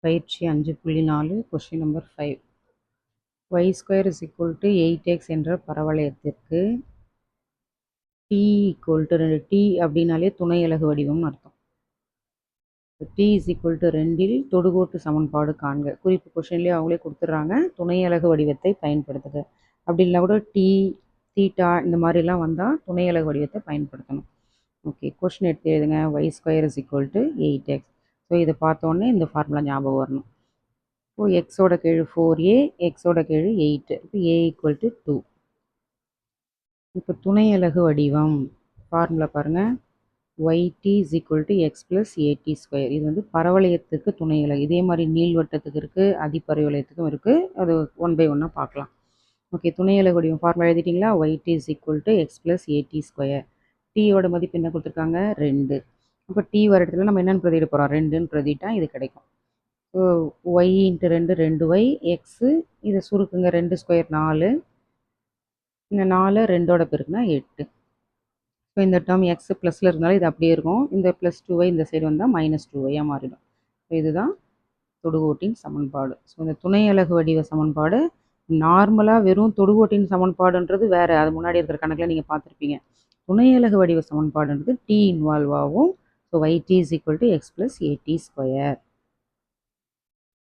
பயிற்சி 5.4 question number 5. y² = 8x என்ற பரவளையத்திற்கு t = 2. t அப்படின்னாலே துணை அலகு வடிவம்னு அர்த்தம். t = 2இல் தொடுகோட்டு சமன்பாடு காண்க. குறிப்பு கொஸ்டின்லேயே அவங்களே கொடுத்துட்றாங்க, துணை அலகு வடிவத்தை பயன்படுத்துக. அப்படி இல்லைனா கூட t, தீட்டா இந்த மாதிரிலாம் வந்தால் துணை அலகு வடிவத்தை பயன்படுத்தணும். ஓகே, கொஸ்டின் எடுத்து எழுதுங்க. y² = 8x. ஸோ இதை பார்த்தோன்னே இந்த ஃபார்முலா ஞாபகம் வரணும். இப்போ எக்ஸோட கீழ் 4a, எக்ஸோட கீழ் 8. இப்போ a = 2. இப்போ துணை அலகு வடிவம் ஃபார்முலா பாருங்கள். yt = x + at². இது வந்து பரவளையத்துக்கு துணை அலகு. இதே மாதிரி நீள்வட்டத்துக்கு இருக்குது, அதிபரவளையத்துக்கும் இருக்குது. அது 1 by 1 பார்க்கலாம். ஓகே, துணை அலகு வடிவம் ஃபார்முலா எழுதிட்டிங்களா? yt = x + at². டீயோட மதிப்பு என்ன கொடுத்துருக்காங்க? 2. இப்போ t வர இடத்துல நம்ம என்னென்னு பிரதியிட போகிறோம்? 2ன்னு பிரதிட்டா இது கிடைக்கும். ஸோ y × 2 2y, எக்ஸு இதை சுருக்குங்க, 2² 4, இந்த 4 2ஓட பெருக்குனா 8. ஸோ இந்த டேர்ம் எக்ஸ் ப்ளஸில் இருந்தாலும் இது அப்படியே இருக்கும். இந்த +2y இந்த சைடு வந்தால் -2y மாறிடும். ஸோ இதுதான் தொடுகோட்டின் சமன்பாடு. ஸோ இந்த துணை அலகு வடிவ சமன்பாடு நார்மலாக வெறும் தொடுகோட்டின் சமன்பாடுன்றது வேறு, அது முன்னாடி இருக்கிற கணக்கில் நீங்கள் பார்த்துருப்பீங்க. துணை அலகு வடிவ சமன்பாடுன்றது t இன்வால்வ் ஆகும். So yt = x + at².